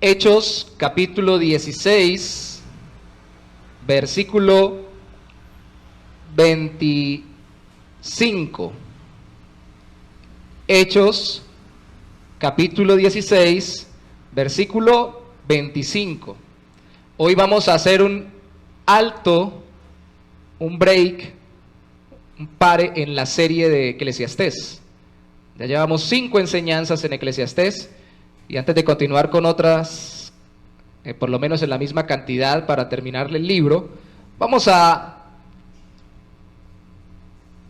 Hechos capítulo 16, versículo 25. Hechos capítulo 16, versículo 25. Hoy vamos a hacer un alto, un break, un pare en la serie de Eclesiastés. Ya llevamos 5 enseñanzas en Eclesiastés y antes de continuar con otras, por lo menos en la misma cantidad para terminar el libro, vamos a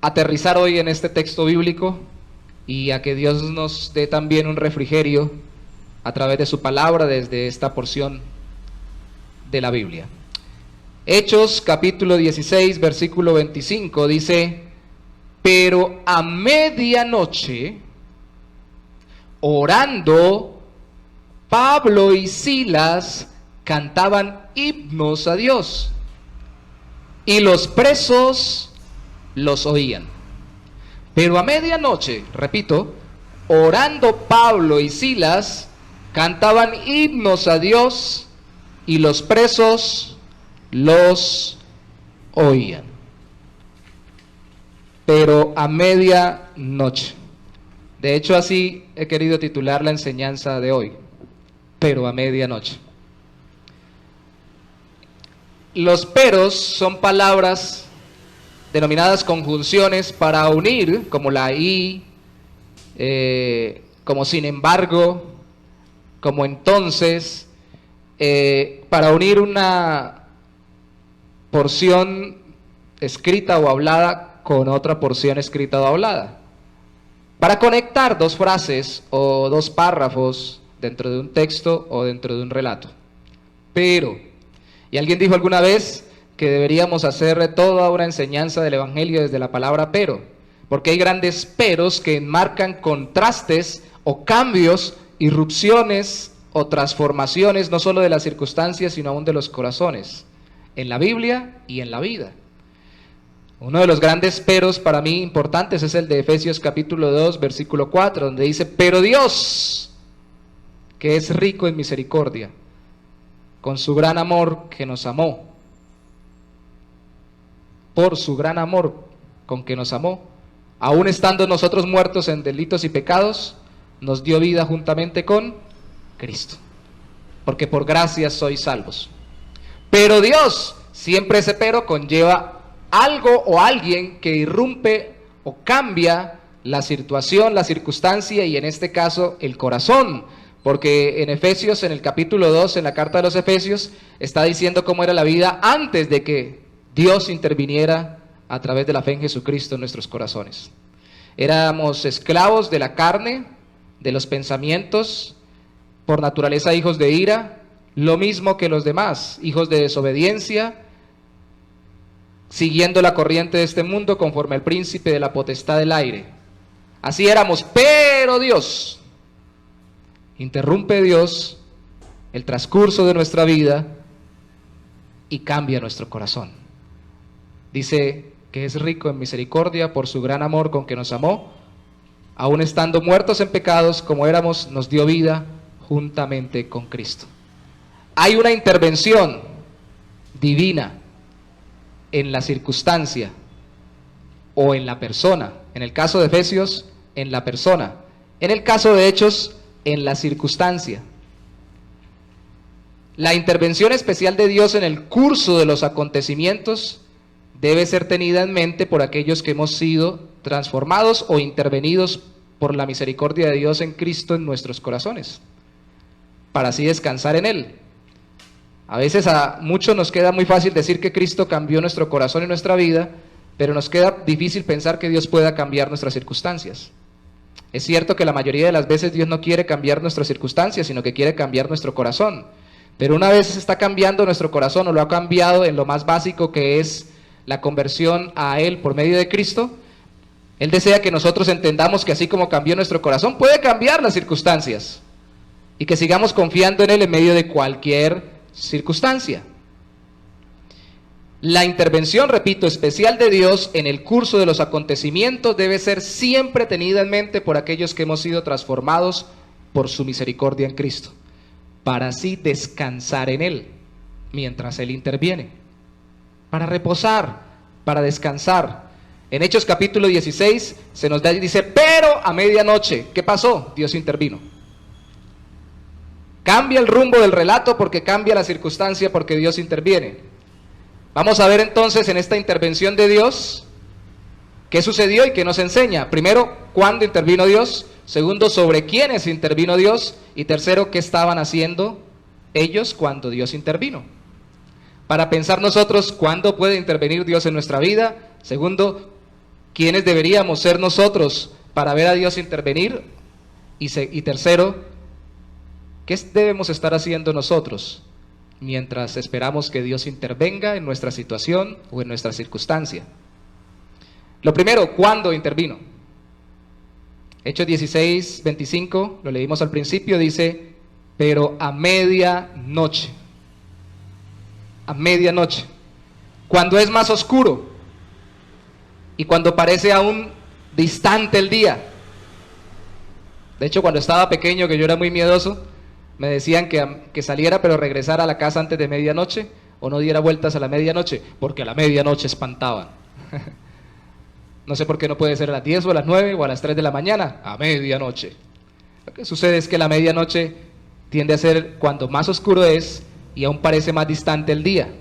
aterrizar hoy en este texto bíblico y a que Dios nos dé también un refrigerio a través de su palabra desde esta porción de la Biblia. Hechos capítulo 16 versículo 25 dice: pero a medianoche, orando, Pablo y Silas cantaban himnos a Dios, y los presos los oían. Pero a medianoche, repito, orando Pablo y Silas cantaban himnos a Dios, y los presos los oían. Pero a medianoche. De hecho, así he querido titular la enseñanza de hoy. Pero a medianoche. Los peros son palabras denominadas conjunciones para unir, como la y, como sin embargo, como entonces, para unir una porción escrita o hablada con otra porción escrita o hablada, para conectar dos frases o dos párrafos dentro de un texto o dentro de un relato. Pero, y alguien dijo alguna vez que deberíamos hacer toda una enseñanza del evangelio desde la palabra pero, porque hay grandes peros que enmarcan contrastes o cambios, irrupciones o transformaciones, no solo de las circunstancias, sino aún de los corazones, en la Biblia y en la vida. Uno de los grandes peros para mí importantes es el de Efesios capítulo 2, versículo 4, donde dice: pero Dios, que es rico en misericordia, con su gran amor que nos amó, por su gran amor con que nos amó, aun estando nosotros muertos en delitos y pecados, nos dio vida juntamente con Cristo, porque por gracia sois salvos. Pero Dios, siempre ese pero conlleva algo o alguien que irrumpe o cambia la situación, la circunstancia, y en este caso el corazón, porque en Efesios, en el capítulo 2, en la carta de los Efesios, está diciendo cómo era la vida antes de que Dios interviniera a través de la fe en Jesucristo en nuestros corazones. Éramos esclavos de la carne, de los pensamientos, por naturaleza hijos de ira, lo mismo que los demás, hijos de desobediencia, siguiendo la corriente de este mundo conforme al príncipe de la potestad del aire. Así éramos, pero Dios, interrumpe Dios el transcurso de nuestra vida y cambia nuestro corazón. Dice que es rico en misericordia por su gran amor con que nos amó, aun estando muertos en pecados como éramos, nos dio vida juntamente con Cristo. Hay una intervención divina en la circunstancia o en la persona. En el caso de Efesios, en la persona. En el caso de Hechos, en la circunstancia. La intervención especial de Dios en el curso de los acontecimientos debe ser tenida en mente por aquellos que hemos sido transformados o intervenidos por la misericordia de Dios en Cristo en nuestros corazones, para así descansar en Él. A veces a muchos nos queda muy fácil decir que Cristo cambió nuestro corazón y nuestra vida, pero nos queda difícil pensar que Dios pueda cambiar nuestras circunstancias. Es cierto que la mayoría de las veces Dios no quiere cambiar nuestras circunstancias, sino que quiere cambiar nuestro corazón. Pero una vez está cambiando nuestro corazón, o lo ha cambiado en lo más básico, que es la conversión a Él por medio de Cristo, Él desea que nosotros entendamos que así como cambió nuestro corazón, puede cambiar las circunstancias, y que sigamos confiando en Él en medio de cualquier circunstancia. La intervención, repito, especial de Dios en el curso de los acontecimientos debe ser siempre tenida en mente por aquellos que hemos sido transformados por su misericordia en Cristo. para así descansar en Él, mientras Él interviene, para reposar, para descansar. En Hechos capítulo 16 se nos dice, pero a medianoche, ¿qué pasó? Dios intervino. Cambia el rumbo del relato porque cambia la circunstancia, porque Dios interviene. Vamos a ver entonces en esta intervención de Dios qué sucedió y qué nos enseña. Primero, ¿cuándo intervino Dios? Segundo, sobre quiénes intervino Dios. Y tercero, ¿qué estaban haciendo ellos cuando Dios intervino? Para pensar nosotros cuándo puede intervenir Dios en nuestra vida. Segundo, ¿quiénes deberíamos ser nosotros para ver a Dios intervenir? Y tercero, ¿qué debemos estar haciendo nosotros mientras esperamos que Dios intervenga en nuestra situación o en nuestra circunstancia? Lo primero, ¿cuándo intervino? Hechos 16, 25, lo leímos al principio, dice, pero a medianoche. A medianoche. Cuando es más oscuro y cuando parece aún distante el día. De hecho, cuando estaba pequeño, que yo era muy miedoso, me decían que saliera pero regresara a la casa antes de medianoche o no diera vueltas a la medianoche, porque a la medianoche espantaban. No sé por qué no puede ser a las 10 o a las 9 o a las 3 de la mañana, a medianoche. Lo que sucede es que la medianoche tiende a ser cuando más oscuro es y aún parece más distante el día.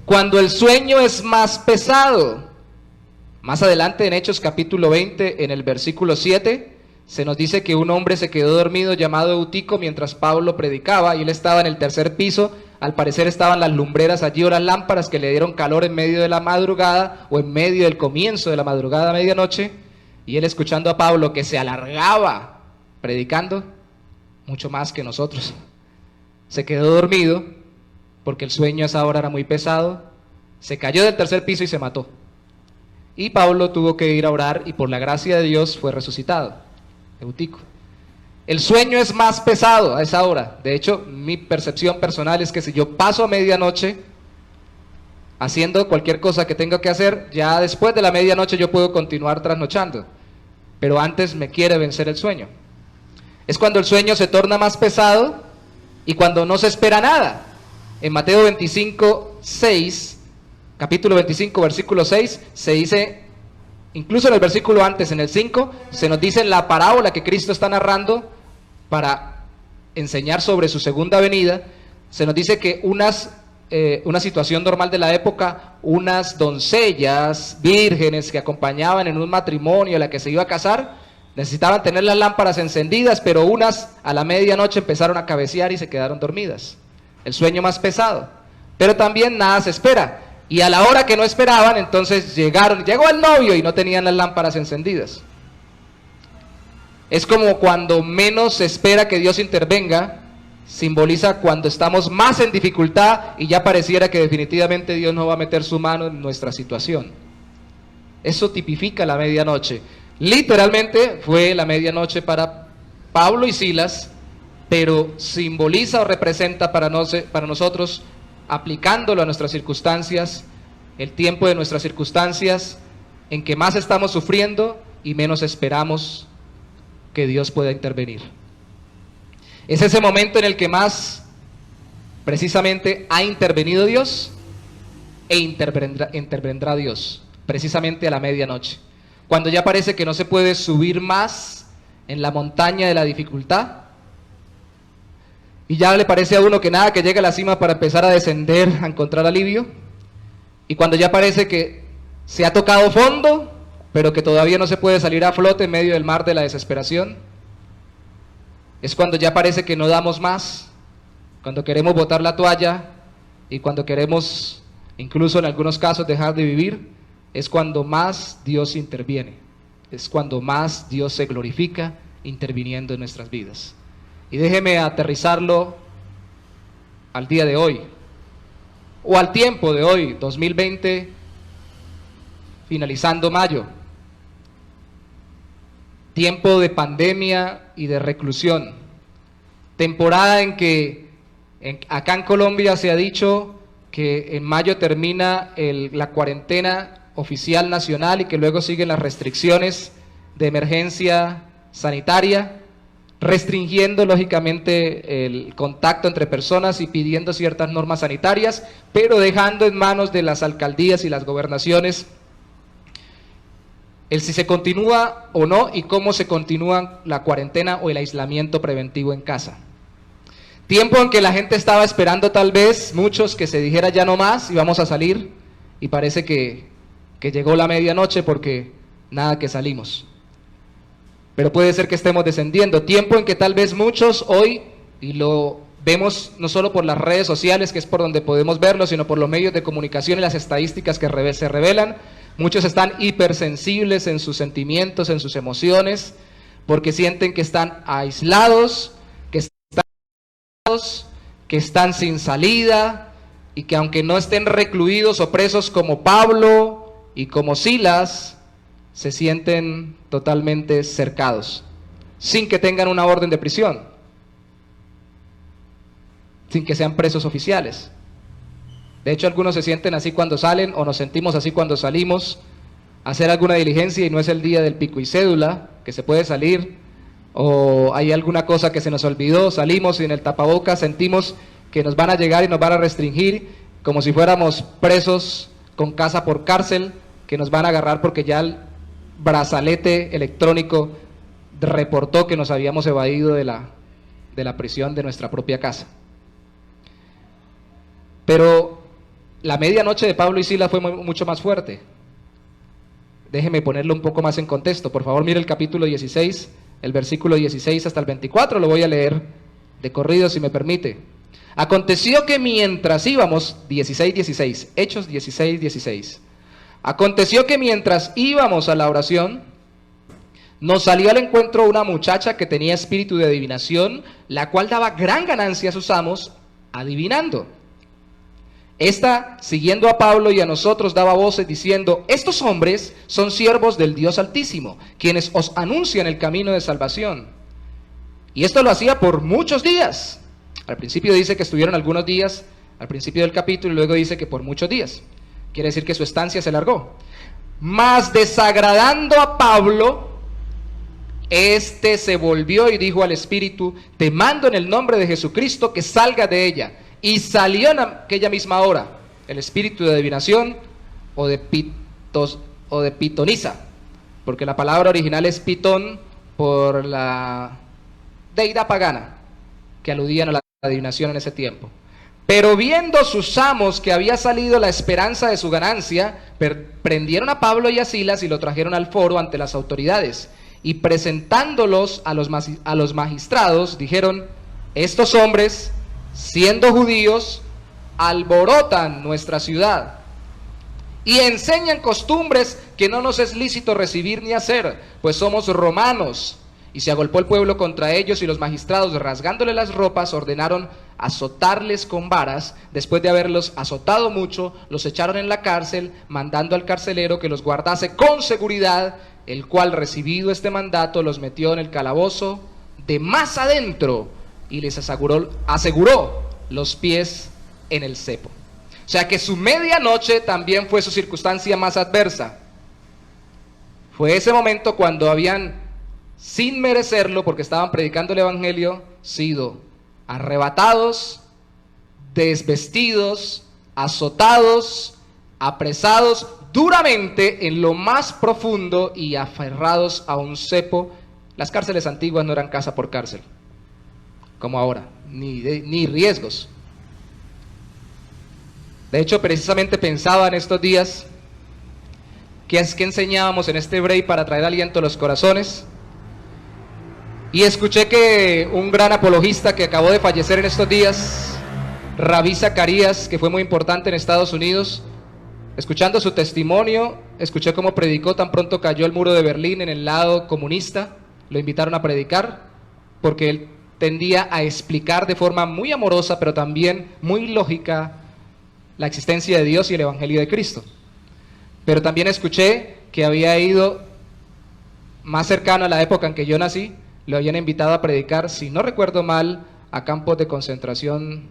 Cuando el sueño es más pesado. Más adelante en Hechos capítulo 20, en el versículo 7, se nos dice que un hombre se quedó dormido llamado Eutico mientras Pablo predicaba y él estaba en el tercer piso. Al parecer estaban las lumbreras allí o las lámparas que le dieron calor en medio de la madrugada o en medio del comienzo de la madrugada a medianoche. Y él escuchando a Pablo que se alargaba predicando, mucho más que nosotros. Se quedó dormido porque el sueño a esa hora era muy pesado. Se cayó del tercer piso y se mató. Y Pablo tuvo que ir a orar y por la gracia de Dios fue resucitado. Eutico. El sueño es más pesado a esa hora. De hecho, mi percepción personal es que si yo paso a medianoche haciendo cualquier cosa que tenga que hacer, ya después de la medianoche yo puedo continuar trasnochando. Pero antes me quiere vencer el sueño. Es cuando el sueño se torna más pesado y cuando no se espera nada. En Mateo 25, 6, capítulo 25, versículo 6, se dice, incluso en el versículo antes, en el 5, se nos dice la parábola que Cristo está narrando para enseñar sobre su segunda venida. Se nos dice que una situación normal de la época, unas doncellas vírgenes que acompañaban en un matrimonio a la que se iba a casar, necesitaban tener las lámparas encendidas, pero unas a la medianoche empezaron a cabecear y se quedaron dormidas. El sueño más pesado. Pero también nada se espera. Y a la hora que no esperaban, entonces llegó el novio y no tenían las lámparas encendidas. Es como cuando menos se espera que Dios intervenga, simboliza cuando estamos más en dificultad y ya pareciera que definitivamente Dios no va a meter su mano en nuestra situación. Eso tipifica la medianoche. Literalmente fue la medianoche para Pablo y Silas, pero simboliza o representa para nosotros, aplicándolo a nuestras circunstancias, el tiempo de nuestras circunstancias en que más estamos sufriendo y menos esperamos que Dios pueda intervenir. Es ese momento en el que más precisamente ha intervenido Dios e intervendrá Dios, precisamente a la medianoche, cuando ya parece que no se puede subir más en la montaña de la dificultad y ya le parece a uno que nada que llegue a la cima para empezar a descender, a encontrar alivio, y cuando ya parece que se ha tocado fondo, pero que todavía no se puede salir a flote en medio del mar de la desesperación. Es cuando ya parece que no damos más, cuando queremos botar la toalla y cuando queremos, incluso en algunos casos, dejar de vivir. Es cuando más Dios interviene, es cuando más Dios se glorifica interviniendo en nuestras vidas. Y déjeme aterrizarlo al día de hoy, o al tiempo de hoy, 2020, finalizando mayo. Tiempo de pandemia y de reclusión. Temporada en que acá en Colombia se ha dicho que en mayo termina la cuarentena oficial nacional y que luego siguen las restricciones de emergencia sanitaria. restringiendo lógicamente el contacto entre personas y pidiendo ciertas normas sanitarias, pero dejando en manos de las alcaldías y las gobernaciones el si se continúa o no y cómo se continúa la cuarentena o el aislamiento preventivo en casa. Tiempo en que la gente estaba esperando tal vez, muchos, que se dijera ya no más y vamos a salir, y parece que llegó la medianoche porque nada que salimos. Pero puede ser que estemos descendiendo. Tiempo en que tal vez muchos hoy, y lo vemos no solo por las redes sociales, que es por donde podemos verlo, sino por los medios de comunicación y las estadísticas que se revelan, muchos están hipersensibles en sus sentimientos, en sus emociones, porque sienten que están aislados, que están sin salida, y que aunque no estén recluidos o presos como Pablo y como Silas, se sienten totalmente cercados, sin que tengan una orden de prisión, sin que sean presos oficiales. De hecho, algunos se sienten así cuando salen, o nos sentimos así cuando salimos a hacer alguna diligencia y no es el día del pico y cédula, que se puede salir, o hay alguna cosa que se nos olvidó, salimos y en el tapabocas sentimos que nos van a llegar y nos van a restringir, como si fuéramos presos con casa por cárcel, que nos van a agarrar porque ya el brazalete electrónico reportó que nos habíamos evadido de la prisión de nuestra propia casa. Pero la medianoche de Pablo y Silas fue mucho más fuerte. Déjeme ponerlo un poco más en contexto. Por favor, mire el capítulo 16, el versículo 16 hasta el 24, lo voy a leer de corrido si me permite. Aconteció que mientras íbamos, 16, Hechos 16. Aconteció que mientras íbamos a la oración, nos salió al encuentro una muchacha que tenía espíritu de adivinación, la cual daba gran ganancia a sus amos, adivinando. Esta, siguiendo a Pablo y a nosotros, daba voces diciendo: estos hombres son siervos del Dios Altísimo, quienes os anuncian el camino de salvación. Y esto lo hacía por muchos días. Al principio dice que estuvieron algunos días, al principio del capítulo, y luego dice que por muchos días. Quiere decir que su estancia se alargó. Mas desagradando a Pablo, este se volvió y dijo al espíritu: te mando en el nombre de Jesucristo que salga de ella. Y salió en aquella misma hora el espíritu de adivinación o de pitonisa, porque la palabra original es pitón por la deidad pagana que aludían a la adivinación en ese tiempo. Pero viendo sus amos que había salido la esperanza de su ganancia, prendieron a Pablo y a Silas y lo trajeron al foro ante las autoridades, y presentándolos a los magistrados, dijeron: estos hombres, siendo judíos, alborotan nuestra ciudad y enseñan costumbres que no nos es lícito recibir ni hacer, pues somos romanos. Y se agolpó el pueblo contra ellos, y los magistrados, rasgándole las ropas, ordenaron azotarles con varas. Después de haberlos azotado mucho, los echaron en la cárcel, mandando al carcelero que los guardase con seguridad, el cual, recibido este mandato, los metió en el calabozo de más adentro y les aseguró los pies en el cepo. O sea que su medianoche también fue su circunstancia más adversa. Fue ese momento cuando habían, sin merecerlo, porque estaban predicando el evangelio, sido arrebatados, desvestidos, azotados, apresados duramente en lo más profundo y aferrados a un cepo. Las cárceles antiguas no eran casa por cárcel, como ahora, ni riesgos. De hecho, precisamente pensaba en estos días que enseñábamos en este break para traer aliento a los corazones, y escuché que un gran apologista que acabó de fallecer en estos días, Rabí Zacarías, que fue muy importante en Estados Unidos, escuchando su testimonio, escuché cómo predicó tan pronto cayó el muro de Berlín en el lado comunista. Lo invitaron a predicar porque él tendía a explicar de forma muy amorosa, pero también muy lógica, la existencia de Dios y el evangelio de Cristo. Pero también escuché que había ido más cercano a la época en que yo nací, lo habían invitado a predicar, si no recuerdo mal, a campos de concentración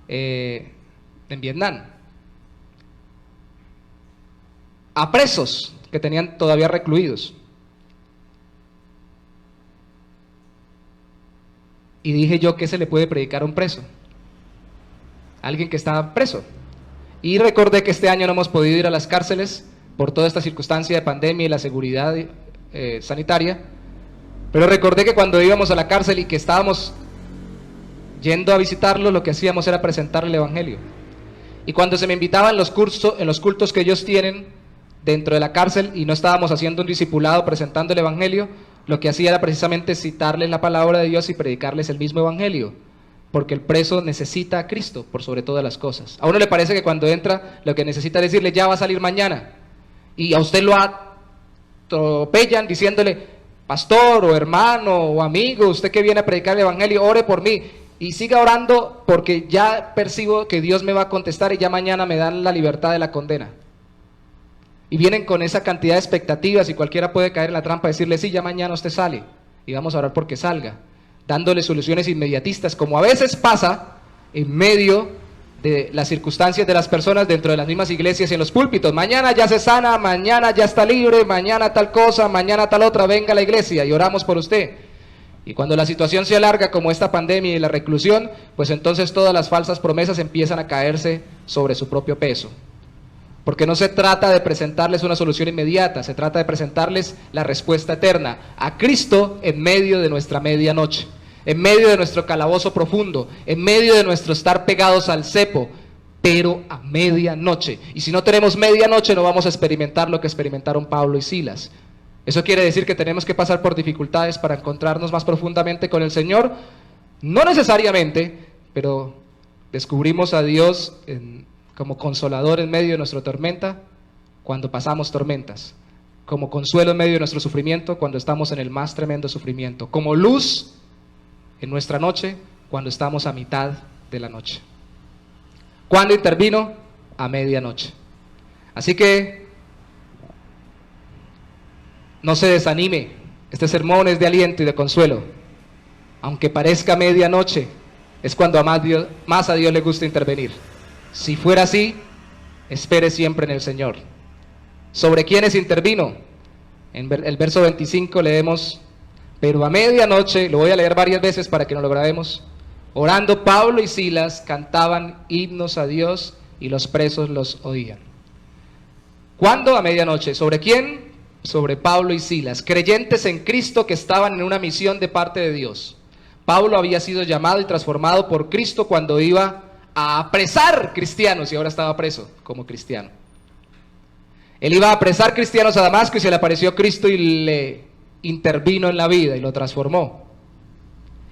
en Vietnam, a presos que tenían todavía recluidos. Y dije yo, ¿qué se le puede predicar a un preso? Alguien que está preso. Y recordé que este año no hemos podido ir a las cárceles por toda esta circunstancia de pandemia y la seguridad sanitaria. Pero recordé que cuando íbamos a la cárcel y que estábamos yendo a visitarlo, lo que hacíamos era presentarle el Evangelio. Y cuando se me invitaban en los cultos que ellos tienen dentro de la cárcel y no estábamos haciendo un discipulado presentando el Evangelio, lo que hacía era precisamente citarles la palabra de Dios y predicarles el mismo Evangelio, porque el preso necesita a Cristo por sobre todas las cosas. A uno le parece que cuando entra lo que necesita es decirle, ya va a salir mañana, y a usted lo atropellan diciéndole, pastor o hermano o amigo, usted que viene a predicar el Evangelio, ore por mí, y siga orando porque ya percibo que Dios me va a contestar y ya mañana me dan la libertad de la condena. Y vienen con esa cantidad de expectativas y cualquiera puede caer en la trampa de decirle, sí, ya mañana usted sale y vamos a orar porque salga, dándole soluciones inmediatistas, como a veces pasa en medio de las circunstancias de las personas dentro de las mismas iglesias y en los púlpitos. Mañana ya se sana, mañana ya está libre, mañana tal cosa, mañana tal otra, venga a la iglesia y oramos por usted. Y cuando la situación se alarga como esta pandemia y la reclusión, pues entonces todas las falsas promesas empiezan a caerse sobre su propio peso. Porque no se trata de presentarles una solución inmediata, se trata de presentarles la respuesta eterna, a Cristo en medio de nuestra medianoche, en medio de nuestro calabozo profundo, en medio de nuestro estar pegados al cepo, pero a medianoche. Y si no tenemos medianoche no vamos a experimentar lo que experimentaron Pablo y Silas. ¿Eso quiere decir que tenemos que pasar por dificultades para encontrarnos más profundamente con el Señor? No necesariamente, pero descubrimos a Dios como consolador en medio de nuestra tormenta cuando pasamos tormentas, como consuelo en medio de nuestro sufrimiento cuando estamos en el más tremendo sufrimiento, como luz en nuestra noche cuando estamos a mitad de la noche. ¿Cuándo intervino? A medianoche. Así que no se desanime, este sermón es de aliento y de consuelo. Aunque parezca medianoche, es cuando más a Dios le gusta intervenir. Si fuera así, espere siempre en el Señor. ¿Sobre quiénes intervino? En el verso 25 leemos, pero a medianoche, lo voy a leer varias veces para que no lo grabemos, orando Pablo y Silas cantaban himnos a Dios y los presos los oían. ¿Cuándo? A medianoche. ¿Sobre quién? Sobre Pablo y Silas, creyentes en Cristo que estaban en una misión de parte de Dios. Pablo había sido llamado y transformado por Cristo cuando iba a apresar cristianos y ahora estaba preso como cristiano. Él iba a apresar cristianos a Damasco y se le apareció Cristo y le intervino en la vida y lo transformó.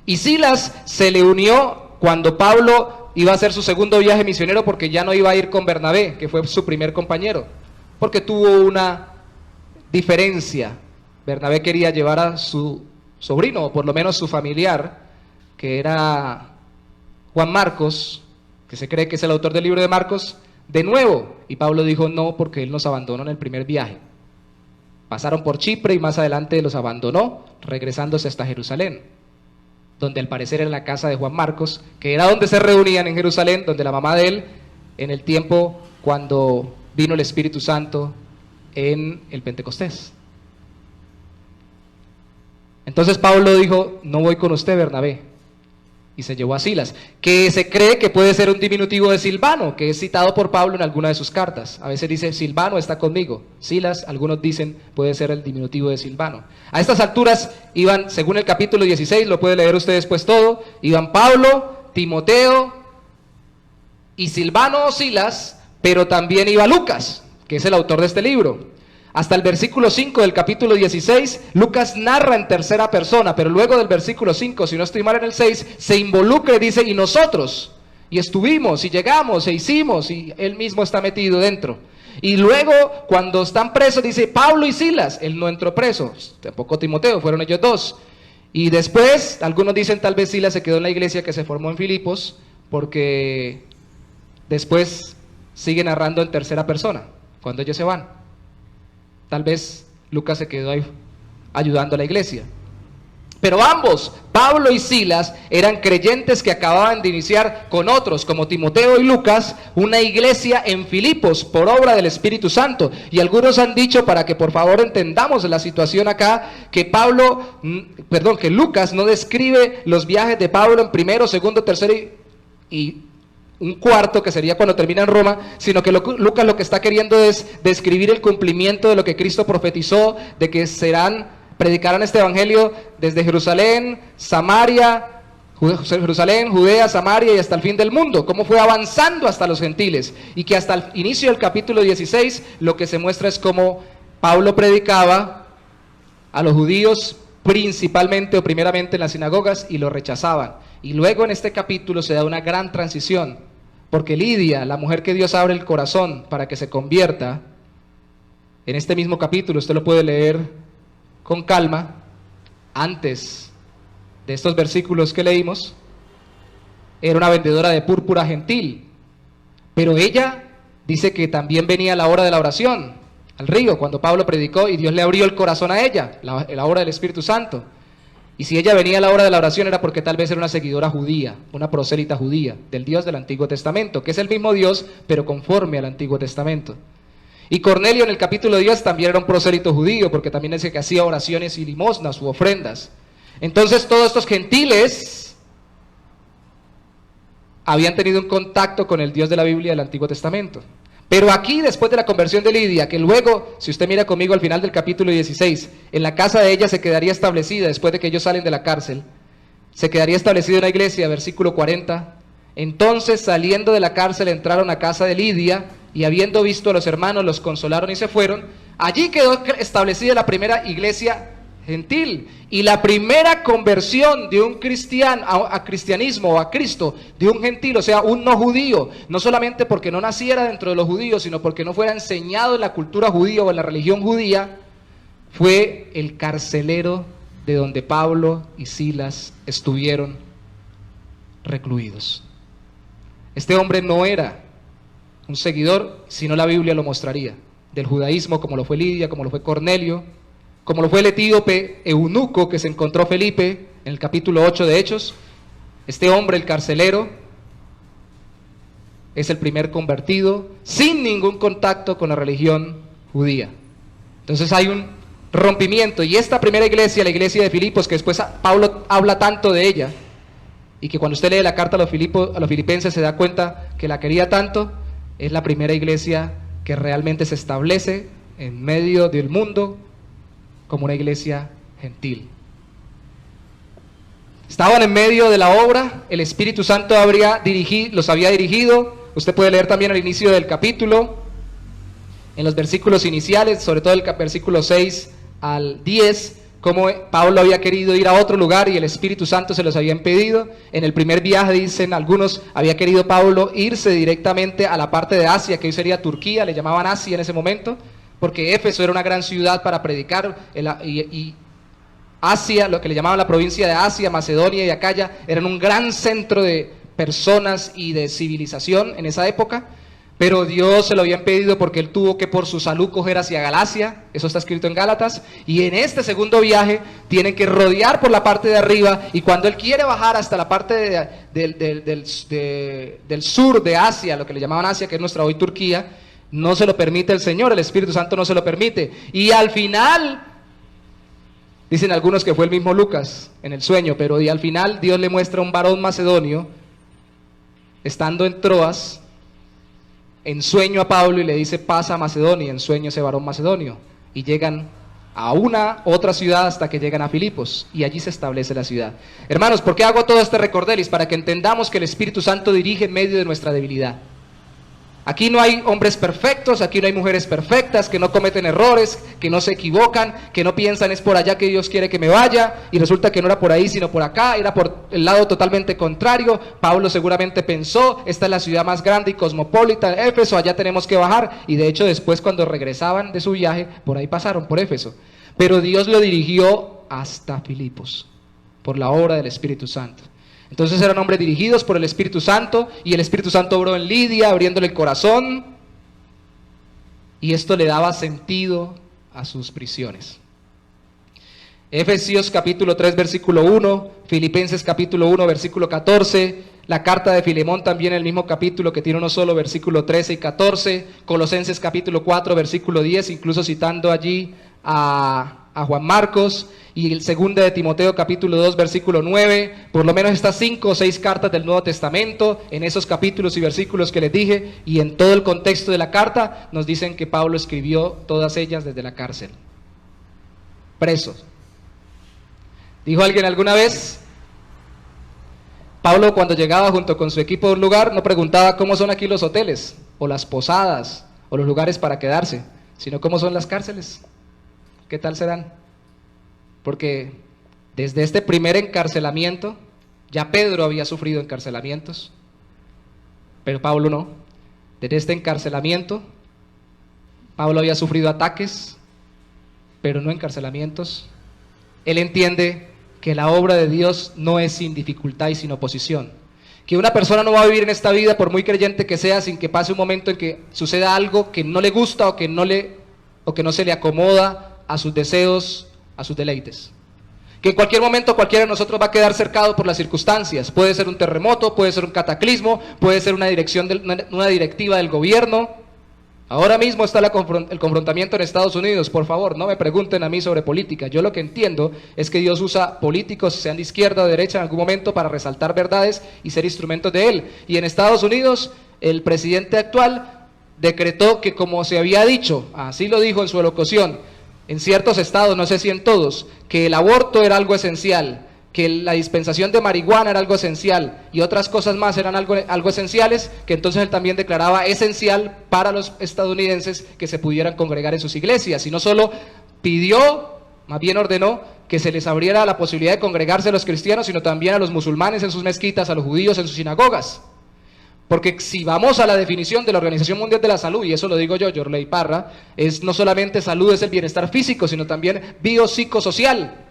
Y Silas se le unió cuando Pablo iba a hacer su segundo viaje misionero porque ya no iba a ir con Bernabé, que fue su primer compañero, porque tuvo una diferencia. Bernabé quería llevar a su sobrino, o por lo menos su familiar, que era Juan Marcos, que se cree que es el autor del libro de Marcos, de nuevo. Y Pablo dijo no, porque él nos abandonó en el primer viaje. Pasaron por Chipre y más adelante los abandonó, regresándose hasta Jerusalén, donde al parecer era la casa de Juan Marcos, que era donde se reunían en Jerusalén, donde la mamá de él, en el tiempo cuando vino el Espíritu Santo en el Pentecostés. Entonces Pablo dijo, no voy con usted, Bernabé, y se llevó a Silas, que se cree que puede ser un diminutivo de Silvano, que es citado por Pablo en alguna de sus cartas. A veces dice, Silvano está conmigo. Silas, algunos dicen, puede ser el diminutivo de Silvano. A estas alturas iban, según el capítulo 16, lo puede leer usted después todo, iban Pablo, Timoteo y Silvano o Silas, pero también iba Lucas, que es el autor de este libro. Hasta el versículo 5 del capítulo 16, Lucas narra en tercera persona, pero luego del versículo 5, si no estoy mal en el 6, se involucra y dice, y nosotros, y estuvimos, y llegamos, e hicimos, y él mismo está metido dentro. Y luego, cuando están presos, dice, Pablo y Silas, él no entró preso, tampoco Timoteo, fueron ellos dos. Y después, algunos dicen, tal vez Silas se quedó en la iglesia que se formó en Filipos, porque después sigue narrando en tercera persona, cuando ellos se van. Tal vez Lucas se quedó ahí ayudando a la iglesia. Pero ambos, Pablo y Silas, eran creyentes que acababan de iniciar con otros, como Timoteo y Lucas, una iglesia en Filipos por obra del Espíritu Santo. Y algunos han dicho, para que por favor entendamos la situación acá, que que Lucas no describe los viajes de Pablo en primero, segundo, tercero y un cuarto, que sería cuando termina en Roma, sino que Lucas lo que está queriendo es describir el cumplimiento de lo que Cristo profetizó, de que predicarán este evangelio desde Jerusalén, Judea, Samaria y hasta el fin del mundo, cómo fue avanzando hasta los gentiles, y que hasta el inicio del capítulo 16 lo que se muestra es cómo Pablo predicaba a los judíos principalmente o primeramente en las sinagogas y lo rechazaban. Y luego en este capítulo se da una gran transición, porque Lidia, la mujer que Dios abre el corazón para que se convierta, en este mismo capítulo, usted lo puede leer con calma, antes de estos versículos que leímos, era una vendedora de púrpura gentil, pero ella dice que también venía la hora de la oración, al río, cuando Pablo predicó y Dios le abrió el corazón a ella, la hora del Espíritu Santo. Y si ella venía a la hora de la oración era porque tal vez era una seguidora judía, una prosélita judía, del Dios del Antiguo Testamento, que es el mismo Dios, pero conforme al Antiguo Testamento. Y Cornelio en el capítulo 10 también era un prosélito judío, porque también dice que hacía oraciones y limosnas u ofrendas. Entonces todos estos gentiles habían tenido un contacto con el Dios de la Biblia del Antiguo Testamento. Pero aquí, después de la conversión de Lidia, que luego, si usted mira conmigo al final del capítulo 16, en la casa de ella se quedaría establecida, después de que ellos salen de la cárcel, se quedaría establecida una iglesia, versículo 40. Entonces, saliendo de la cárcel, entraron a casa de Lidia, y habiendo visto a los hermanos, los consolaron y se fueron. Allí quedó establecida la primera iglesia gentil, y la primera conversión de un cristiano a cristianismo o a Cristo, de un gentil, o sea, un no judío, no solamente porque no naciera dentro de los judíos, sino porque no fuera enseñado en la cultura judía o en la religión judía, fue el carcelero de donde Pablo y Silas estuvieron recluidos. Este hombre no era un seguidor, sino la Biblia lo mostraría, del judaísmo, como lo fue Lidia, como lo fue Cornelio, como lo fue el etíope eunuco que se encontró Felipe en el capítulo 8 de Hechos. Este hombre, el carcelero, es el primer convertido sin ningún contacto con la religión judía. Entonces hay un rompimiento, y esta primera iglesia, la iglesia de Filipos, que después Pablo habla tanto de ella, y que cuando usted lee la carta a los filipenses se da cuenta que la quería tanto, es la primera iglesia que realmente se establece en medio del mundo como una iglesia gentil. Estaban en medio de la obra, el Espíritu Santo los había dirigido. Usted puede leer también al inicio del capítulo, en los versículos iniciales, sobre todo el versículo 6 al 10, cómo Pablo había querido ir a otro lugar y el Espíritu Santo se los había impedido. En el primer viaje, dicen algunos, había querido Pablo irse directamente a la parte de Asia, que hoy sería Turquía, le llamaban Asia en ese momento, porque Éfeso era una gran ciudad para predicar, y Asia, lo que le llamaban la provincia de Asia, Macedonia y Acaya, eran un gran centro de personas y de civilización en esa época. Pero Dios se lo había impedido porque él tuvo que por su salud coger hacia Galacia, eso está escrito en Gálatas, y en este segundo viaje tienen que rodear por la parte de arriba, y cuando él quiere bajar hasta la parte del sur de Asia, lo que le llamaban Asia, que es nuestra hoy Turquía, no se lo permite el Señor, el Espíritu Santo no se lo permite, y al final, dicen algunos que fue el mismo Lucas en el sueño, pero y al final Dios le muestra a un varón macedonio, estando en Troas, en sueño a Pablo, y le dice: pasa a Macedonia. En sueño ese varón macedonio, y llegan a otra ciudad hasta que llegan a Filipos, y allí se establece la ciudad. Hermanos, ¿por qué hago todo este recorderis? Para que entendamos que el Espíritu Santo dirige en medio de nuestra debilidad. Aquí no hay hombres perfectos, aquí no hay mujeres perfectas, que no cometen errores, que no se equivocan, que no piensan es por allá que Dios quiere que me vaya, y resulta que no era por ahí sino por acá, era por el lado totalmente contrario. Pablo seguramente pensó: esta es la ciudad más grande y cosmopolita, Éfeso, allá tenemos que bajar, y de hecho después cuando regresaban de su viaje, por ahí pasaron, por Éfeso. Pero Dios lo dirigió hasta Filipos, por la obra del Espíritu Santo. Entonces eran hombres dirigidos por el Espíritu Santo, y el Espíritu Santo obró en Lidia, abriéndole el corazón, y esto le daba sentido a sus prisiones. Efesios capítulo 3 versículo 1, Filipenses capítulo 1 versículo 14, la carta de Filemón también el mismo capítulo que tiene uno solo, versículo 13 y 14, Colosenses capítulo 4 versículo 10, incluso citando allí a Juan Marcos, y el segundo de Timoteo capítulo 2 versículo 9, por lo menos estas 5 o 6 cartas del Nuevo Testamento, en esos capítulos y versículos que les dije, y en todo el contexto de la carta, nos dicen que Pablo escribió todas ellas desde la cárcel, preso. Dijo alguien alguna vez, Pablo cuando llegaba junto con su equipo a un lugar, no preguntaba cómo son aquí los hoteles, o las posadas, o los lugares para quedarse, sino cómo son las cárceles, qué tal serán. Porque desde este primer encarcelamiento, ya Pedro había sufrido encarcelamientos, pero Pablo no. Desde este encarcelamiento, Pablo había sufrido ataques, pero no encarcelamientos. Él entiende que la obra de Dios no es sin dificultad y sin oposición. Que una persona no va a vivir en esta vida, por muy creyente que sea, sin que pase un momento en que suceda algo que no le gusta o que no se le acomoda a sus deseos, a sus deleites. Que en cualquier momento cualquiera de nosotros va a quedar cercado por las circunstancias. Puede ser un terremoto, puede ser un cataclismo, puede ser una directiva del gobierno. Ahora mismo está el confrontamiento en Estados Unidos. Por favor, no me pregunten a mí sobre política. Yo lo que entiendo es que Dios usa políticos, sean de izquierda o de derecha, en algún momento para resaltar verdades y ser instrumentos de Él. Y en Estados Unidos, el presidente actual decretó que, como se había dicho, así lo dijo en su elocución, en ciertos estados, no sé si en todos, que el aborto era algo esencial, que la dispensación de marihuana era algo esencial y otras cosas más eran algo esenciales, que entonces él también declaraba esencial para los estadounidenses que se pudieran congregar en sus iglesias. Y no solo pidió, más bien ordenó, que se les abriera la posibilidad de congregarse a los cristianos, sino también a los musulmanes en sus mezquitas, a los judíos en sus sinagogas. Porque si vamos a la definición de la Organización Mundial de la Salud, y eso lo digo yo, Yorley Parra, es no solamente salud, es el bienestar físico, sino también biopsicosocial.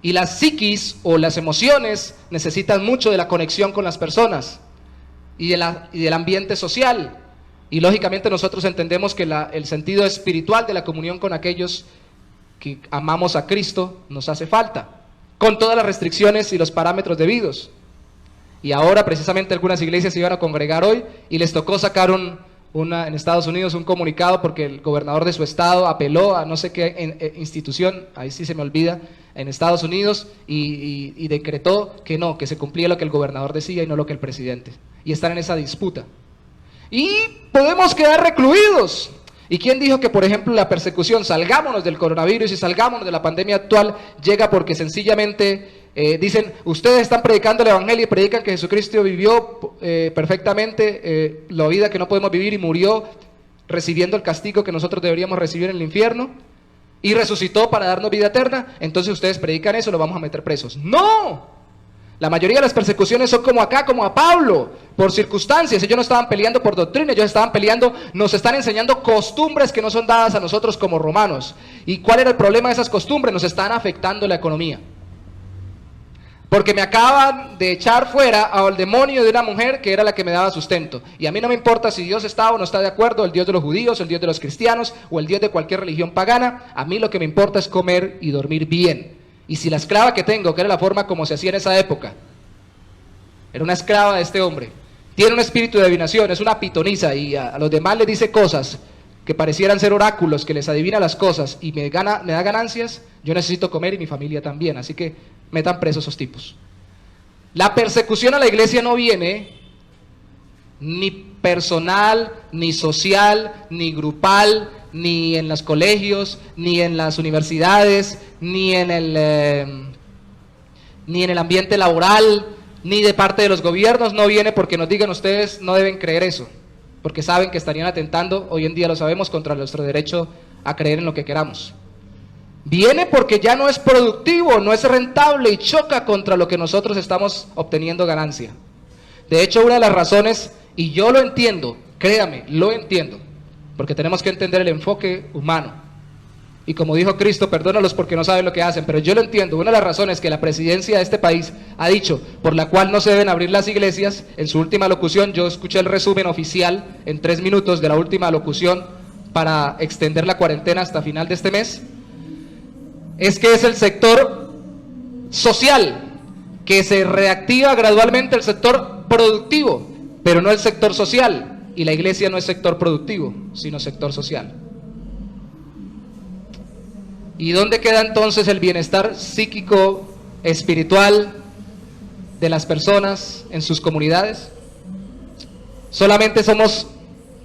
Y las psiquis o las emociones necesitan mucho de la conexión con las personas y del ambiente social. Y lógicamente nosotros entendemos que el sentido espiritual de la comunión con aquellos que amamos a Cristo nos hace falta, con todas las restricciones y los parámetros debidos. Y ahora precisamente algunas iglesias se iban a congregar hoy y les tocó sacar en Estados Unidos un comunicado porque el gobernador de su estado apeló a no sé qué institución, ahí sí se me olvida, en Estados Unidos y decretó que no, que se cumplía lo que el gobernador decía y no lo que el presidente. Y están en esa disputa. Y podemos quedar recluidos. ¿Y quién dijo que, por ejemplo, la persecución, salgámonos del coronavirus y salgámonos de la pandemia actual, llega porque sencillamente dicen, ustedes están predicando el evangelio y predican que Jesucristo vivió perfectamente la vida que no podemos vivir y murió recibiendo el castigo que nosotros deberíamos recibir en el infierno y resucitó para darnos vida eterna? Entonces ustedes predican eso, lo vamos a meter presos. ¡No! La mayoría de las persecuciones son como acá, como a Pablo, por circunstancias. Ellos no estaban peleando por doctrina, ellos estaban peleando, nos están enseñando costumbres que no son dadas a nosotros como romanos. ¿Y cuál era el problema de esas costumbres? Nos están afectando la economía. Porque me acaban de echar fuera al demonio de una mujer que era la que me daba sustento. Y a mí no me importa si Dios está o no está de acuerdo, el Dios de los judíos, el Dios de los cristianos o el Dios de cualquier religión pagana. A mí lo que me importa es comer y dormir bien. Y si la esclava que tengo, que era la forma como se hacía en esa época, era una esclava de este hombre, tiene un espíritu de adivinación, es una pitonisa y a los demás les dice cosas que parecieran ser oráculos, que les adivina las cosas y me da ganancias, yo necesito comer y mi familia también, así que metan presos esos tipos. La persecución a la iglesia no viene ni personal, ni social, ni grupal, ni en los colegios, ni en las universidades, ni en el ambiente laboral, ni de parte de los gobiernos. No viene porque nos digan ustedes no deben creer eso, porque saben que estarían atentando, hoy en día lo sabemos, contra nuestro derecho a creer en lo que queramos. Viene porque ya no es productivo, no es rentable y choca contra lo que nosotros estamos obteniendo ganancia. De hecho, una de las razones, y yo lo entiendo, créame, lo entiendo, porque tenemos que entender el enfoque humano. Y como dijo Cristo, perdónalos porque no saben lo que hacen, pero yo lo entiendo. Una de las razones que la presidencia de este país ha dicho, por la cual no se deben abrir las iglesias, en su última locución, yo escuché el resumen oficial en 3 minutos de la última locución para extender la cuarentena hasta final de este mes. es que es el sector social, que se reactiva gradualmente el sector productivo, pero no el sector social. Y la iglesia no es sector productivo, sino sector social. ¿Y dónde queda entonces el bienestar psíquico, espiritual de las personas en sus comunidades? Solamente somos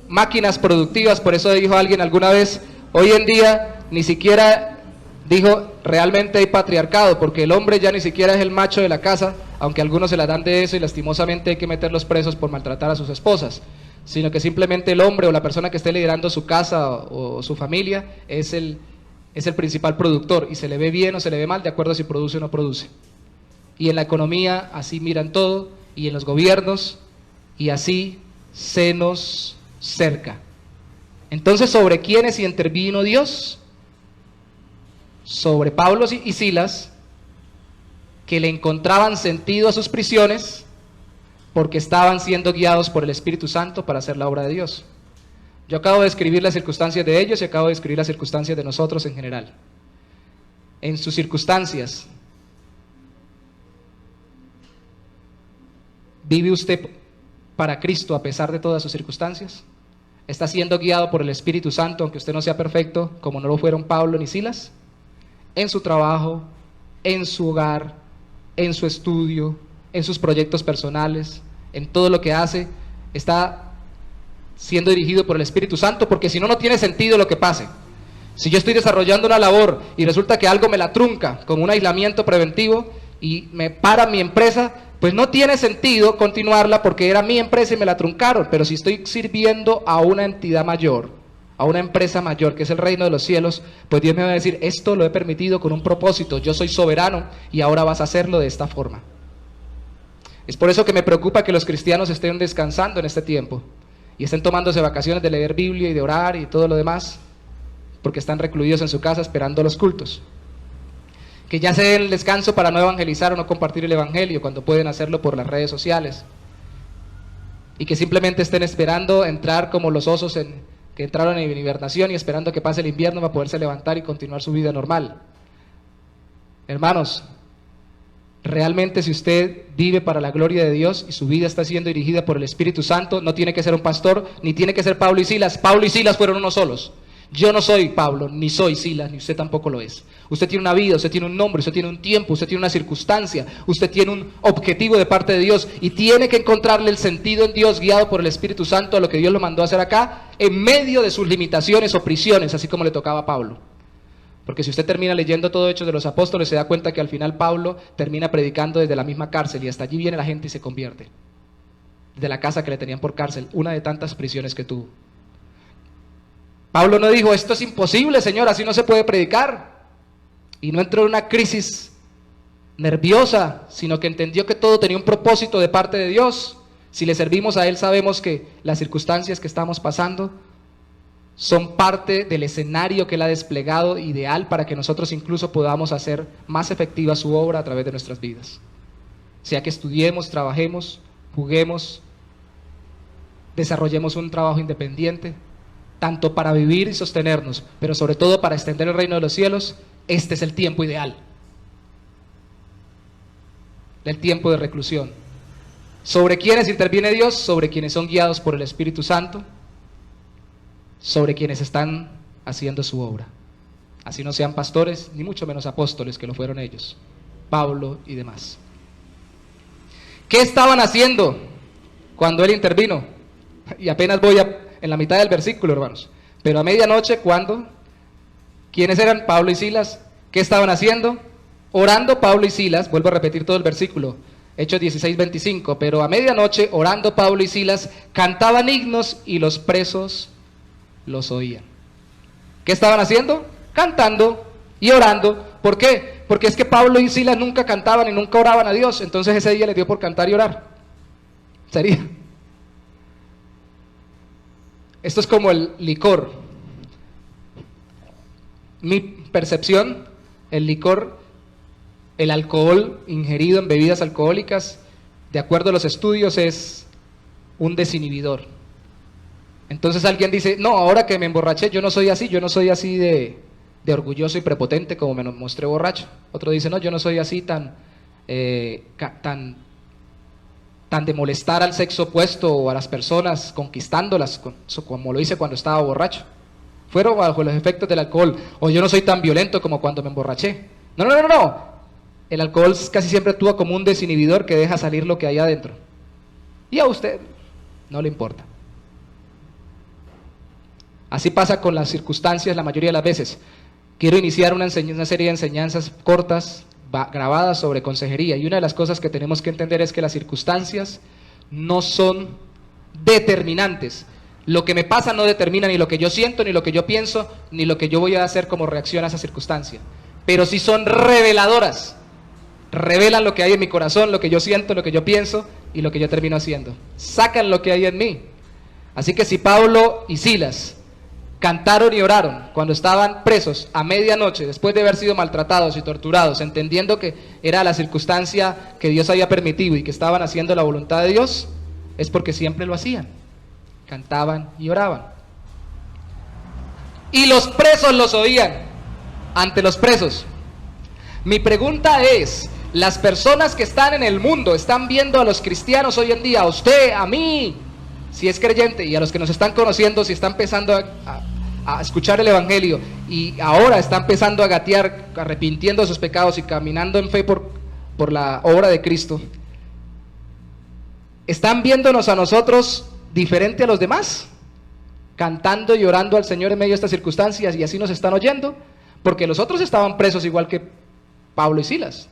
máquinas productivas. Por eso dijo alguien alguna vez, hoy en día ni siquiera, dijo, realmente hay patriarcado, porque el hombre ya ni siquiera es el macho de la casa, aunque algunos se la dan de eso y lastimosamente hay que meterlos presos por maltratar a sus esposas, sino que simplemente el hombre o la persona que esté liderando su casa o su familia es el principal productor, y se le ve bien o se le ve mal de acuerdo a si produce o no produce. Y en la economía así miran todo, y en los gobiernos, y así se nos cerca. Entonces, ¿sobre quiénes intervino Dios? Sobre Pablo y Silas, que le encontraban sentido a sus prisiones porque estaban siendo guiados por el Espíritu Santo para hacer la obra de Dios. Yo acabo de describir las circunstancias de ellos y acabo de describir las circunstancias de nosotros en general. En sus circunstancias, ¿vive usted para Cristo a pesar de todas sus circunstancias? ¿Está siendo guiado por el Espíritu Santo aunque usted no sea perfecto, como no lo fueron Pablo ni Silas? En su trabajo, en su hogar, en su estudio, en sus proyectos personales, en todo lo que hace, está siendo dirigido por el Espíritu Santo, porque si no, no tiene sentido lo que pase. Si yo estoy desarrollando una labor y resulta que algo me la trunca con un aislamiento preventivo y me para mi empresa, pues no tiene sentido continuarla porque era mi empresa y me la truncaron. Pero si estoy sirviendo a una entidad mayor, a una empresa mayor, que es el reino de los cielos, pues Dios me va a decir, esto lo he permitido con un propósito, yo soy soberano y ahora vas a hacerlo de esta forma. Es por eso que me preocupa que los cristianos estén descansando en este tiempo y estén tomándose vacaciones de leer Biblia y de orar y todo lo demás, porque están recluidos en su casa esperando los cultos. Que ya se den el descanso para no evangelizar o no compartir el evangelio cuando pueden hacerlo por las redes sociales. Y que simplemente estén esperando entrar como los osos que entraron en hibernación y esperando que pase el invierno para poderse levantar y continuar su vida normal. Hermanos, realmente si usted vive para la gloria de Dios y su vida está siendo dirigida por el Espíritu Santo, no tiene que ser un pastor, ni tiene que ser Pablo y Silas. Pablo y Silas fueron unos solos. Yo no soy Pablo, ni soy Silas, ni usted tampoco lo es. Usted tiene una vida, usted tiene un nombre, usted tiene un tiempo, usted tiene una circunstancia, usted tiene un objetivo de parte de Dios y tiene que encontrarle el sentido en Dios, guiado por el Espíritu Santo, a lo que Dios lo mandó a hacer acá, en medio de sus limitaciones o prisiones, así como le tocaba a Pablo. Porque si usted termina leyendo todo Hechos de los Apóstoles, se da cuenta que al final Pablo termina predicando desde la misma cárcel y hasta allí viene la gente y se convierte. De la casa que le tenían por cárcel, una de tantas prisiones que tuvo. Pablo no dijo, esto es imposible, Señor, así no se puede predicar. Y no entró en una crisis nerviosa, sino que entendió que todo tenía un propósito de parte de Dios. Si le servimos a Él, sabemos que las circunstancias que estamos pasando son parte del escenario que Él ha desplegado ideal para que nosotros incluso podamos hacer más efectiva su obra a través de nuestras vidas. Sea que estudiemos, trabajemos, juguemos, desarrollemos un trabajo independiente, tanto para vivir y sostenernos, pero sobre todo para extender el reino de los cielos, este es el tiempo ideal. El tiempo de reclusión. ¿Sobre quiénes interviene Dios? Sobre quienes son guiados por el Espíritu Santo, sobre quienes están haciendo su obra. Así no sean pastores, ni mucho menos apóstoles, que lo fueron ellos, Pablo y demás. ¿Qué estaban haciendo cuando Él intervino? Y apenas voy en la mitad del versículo, hermanos. Pero a medianoche, ¿cuándo? ¿Quiénes eran Pablo y Silas? ¿Qué estaban haciendo? Orando Pablo y Silas, vuelvo a repetir todo el versículo, Hechos 16:25, pero a medianoche, orando Pablo y Silas, cantaban himnos y los presos los oían. ¿Qué estaban haciendo? Cantando y orando. ¿Por qué? Porque es que Pablo y Silas nunca cantaban y nunca oraban a Dios, entonces ese día les dio por cantar y orar. Sería. Esto es como el licor. Mi percepción, el licor, el alcohol ingerido en bebidas alcohólicas, de acuerdo a los estudios, es un desinhibidor. Entonces alguien dice, no, ahora que me emborraché, yo no soy así de de orgulloso y prepotente como me mostré borracho. Otro dice, no, yo no soy así tan de molestar al sexo opuesto o a las personas, conquistándolas, como lo hice cuando estaba borracho. Fueron bajo los efectos del alcohol. O yo no soy tan violento como cuando me emborraché. No, no, no, no, no. El alcohol casi siempre actúa como un desinhibidor que deja salir lo que hay adentro. Y a usted no le importa. Así pasa con las circunstancias la mayoría de las veces. Quiero iniciar una serie de enseñanzas cortas, grabadas sobre consejería. Y una de las cosas que tenemos que entender es que las circunstancias no son determinantes. Lo que me pasa no determina ni lo que yo siento, ni lo que yo pienso, ni lo que yo voy a hacer como reacción a esa circunstancia. Pero sí son reveladoras. Revelan lo que hay en mi corazón, lo que yo siento, lo que yo pienso y lo que yo termino haciendo. Sacan lo que hay en mí. Así que si Pablo y Silas cantaron y oraron cuando estaban presos a medianoche, después de haber sido maltratados y torturados, entendiendo que era la circunstancia que Dios había permitido y que estaban haciendo la voluntad de Dios, es porque siempre lo hacían. Cantaban y oraban. Y los presos los oían ante los presos. Mi pregunta es, las personas que están en el mundo están viendo a los cristianos hoy en día, a usted, a mí, si es creyente, y a los que nos están conociendo, si está empezando a escuchar el evangelio y ahora está empezando a gatear, arrepintiendo de sus pecados y caminando en fe por la obra de Cristo, ¿están viéndonos a nosotros diferente a los demás? Cantando y orando al Señor en medio de estas circunstancias, y así nos están oyendo, porque los otros estaban presos igual que Pablo y Silas,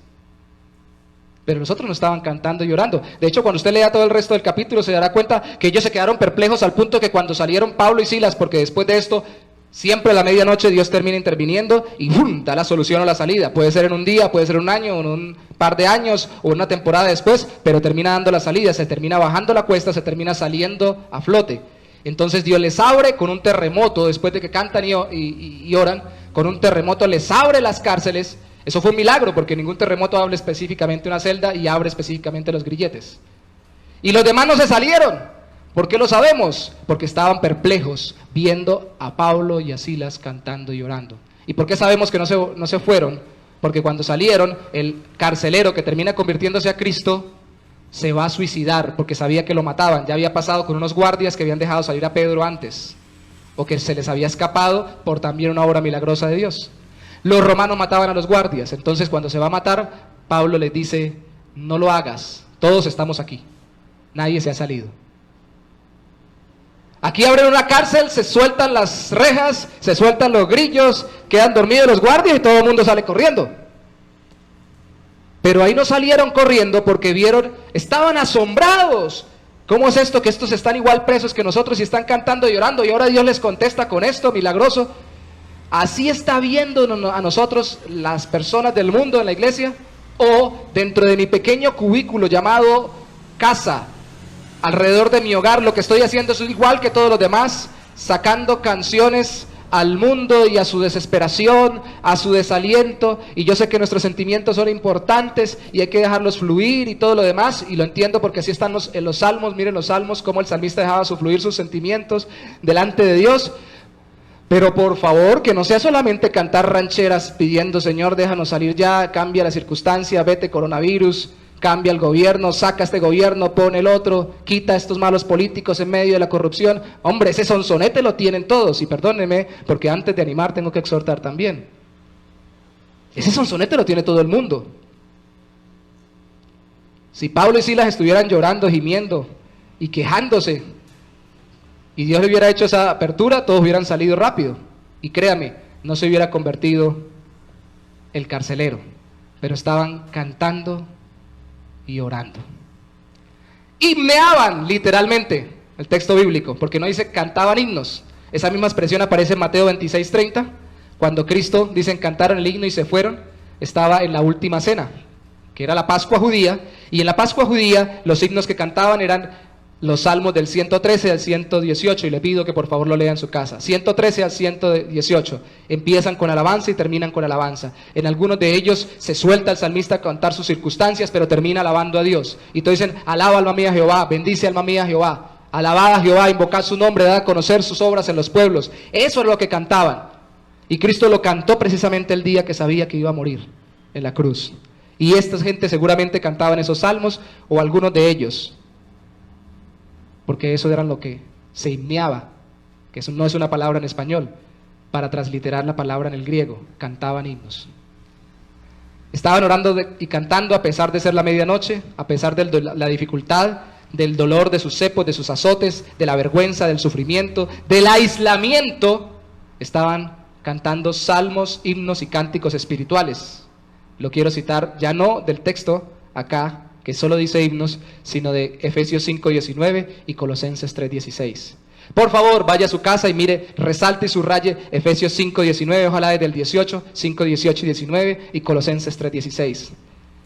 pero los otros no estaban cantando y orando. De hecho, cuando usted lea todo el resto del capítulo se dará cuenta que ellos se quedaron perplejos al punto que cuando salieron Pablo y Silas, porque después de esto siempre a la medianoche Dios termina interviniendo y ¡bum!, da la solución o la salida. Puede ser en un día, puede ser en un año, en un par de años o una temporada después, pero termina dando la salida, se termina bajando la cuesta, se termina saliendo a flote. Entonces Dios les abre con un terremoto, después de que cantan y oran, con un terremoto les abre las cárceles. Eso fue un milagro, porque ningún terremoto abre específicamente una celda y abre específicamente los grilletes. Y los demás no se salieron. ¿Por qué lo sabemos? Porque estaban perplejos viendo a Pablo y a Silas cantando y orando. ¿Y por qué sabemos que no se fueron? Porque cuando salieron, el carcelero que termina convirtiéndose a Cristo se va a suicidar porque sabía que lo mataban. Ya había pasado con unos guardias que habían dejado salir a Pedro antes, o que se les había escapado por también una obra milagrosa de Dios. Los romanos mataban a los guardias, entonces cuando se va a matar, Pablo les dice, no lo hagas, todos estamos aquí, nadie se ha salido. Aquí abren una cárcel, se sueltan las rejas, se sueltan los grillos, quedan dormidos los guardias y todo el mundo sale corriendo. Pero ahí no salieron corriendo porque vieron, estaban asombrados. ¿Cómo es esto? Que estos están igual presos que nosotros y están cantando y orando, y ahora Dios les contesta con esto milagroso. Así está viendo a nosotros las personas del mundo en la iglesia, o dentro de mi pequeño cubículo llamado casa, alrededor de mi hogar, lo que estoy haciendo es igual que todos los demás, sacando canciones al mundo y a su desesperación, a su desaliento, y yo sé que nuestros sentimientos son importantes y hay que dejarlos fluir y todo lo demás, y lo entiendo porque así están en los salmos. Miren los salmos, cómo el salmista dejaba fluir sus sentimientos delante de Dios. Pero por favor, que no sea solamente cantar rancheras pidiendo, Señor, déjanos salir ya, cambia la circunstancia, vete coronavirus, cambia el gobierno, saca este gobierno, pone el otro, quita estos malos políticos en medio de la corrupción. Hombre, ese sonsonete lo tienen todos, y perdónenme, porque antes de animar tengo que exhortar también. Ese sonsonete lo tiene todo el mundo. Si Pablo y Silas estuvieran llorando, gimiendo y quejándose, y Dios le hubiera hecho esa apertura, todos hubieran salido rápido. Y créame, no se hubiera convertido el carcelero. Pero estaban cantando y orando. Y meaban, literalmente, el texto bíblico, porque no dice cantaban himnos. Esa misma expresión aparece en Mateo 26:30, cuando Cristo, dicen, cantaron el himno y se fueron. Estaba en la última cena, que era la Pascua judía, y en la Pascua judía los himnos que cantaban eran los salmos del 113 al 118, y le pido que por favor lo lea en su casa. 113 al 118 empiezan con alabanza y terminan con alabanza. En algunos de ellos se suelta el salmista a contar sus circunstancias, pero termina alabando a Dios. Y todos dicen, alaba alma mía a Jehová, bendice alma mía a Jehová, alabad a Jehová, invocad su nombre, dad a conocer sus obras en los pueblos. Eso es lo que cantaban. Y Cristo lo cantó precisamente el día que sabía que iba a morir en la cruz. Y esta gente seguramente cantaban esos salmos o algunos de ellos, porque eso era lo que se himneaba, que eso no es una palabra en español, para transliterar la palabra en el griego, cantaban himnos. Estaban orando y cantando a pesar de ser la medianoche, a pesar de la dificultad, del dolor de sus cepos, de sus azotes, de la vergüenza, del sufrimiento, del aislamiento. Estaban cantando salmos, himnos y cánticos espirituales. Lo quiero citar ya no del texto acá, que solo dice himnos, sino de Efesios 5:19 y Colosenses 3:16. Por favor, vaya a su casa y mire, resalte y subraye Efesios 5:19, ojalá desde el 18, 5:18 y 19 y Colosenses 3:16.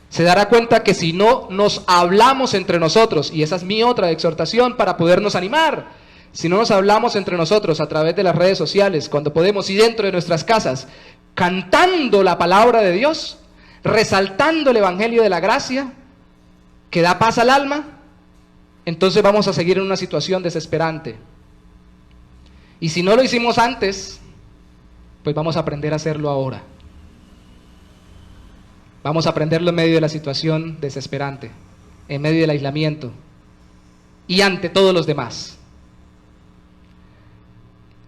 Se dará cuenta que si no nos hablamos entre nosotros, y esa es mi otra exhortación para podernos animar, si no nos hablamos entre nosotros a través de las redes sociales, cuando podemos y dentro de nuestras casas, cantando la palabra de Dios, resaltando el evangelio de la gracia, que da paz al alma, entonces vamos a seguir en una situación desesperante. Y si no lo hicimos antes, pues vamos a aprender a hacerlo ahora. Vamos a aprenderlo en medio de la situación desesperante, en medio del aislamiento y ante todos los demás.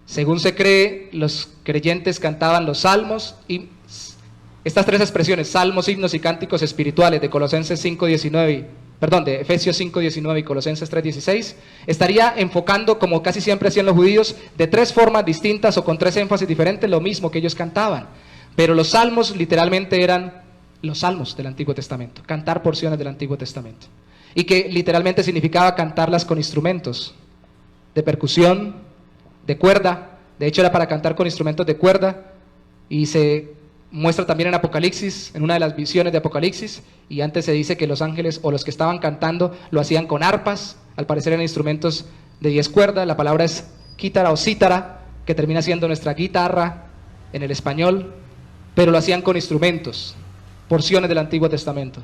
Según se cree, los creyentes cantaban los salmos y estas tres expresiones, salmos, himnos y cánticos espirituales de Colosenses 5:19, de Efesios 5:19 y Colosenses 3:16, estaría enfocando, como casi siempre hacían los judíos, de tres formas distintas o con tres énfasis diferentes, lo mismo que ellos cantaban. Pero los salmos literalmente eran los salmos del Antiguo Testamento, cantar porciones del Antiguo Testamento. Y que literalmente significaba cantarlas con instrumentos de percusión, de cuerda. De hecho era para cantar con instrumentos de cuerda, y se muestra también en Apocalipsis, en una de las visiones de Apocalipsis, y antes se dice que los ángeles o los que estaban cantando lo hacían con arpas, al parecer eran instrumentos de 10 cuerdas, la palabra es quítara o cítara, que termina siendo nuestra guitarra en el español, pero lo hacían con instrumentos, porciones del Antiguo Testamento.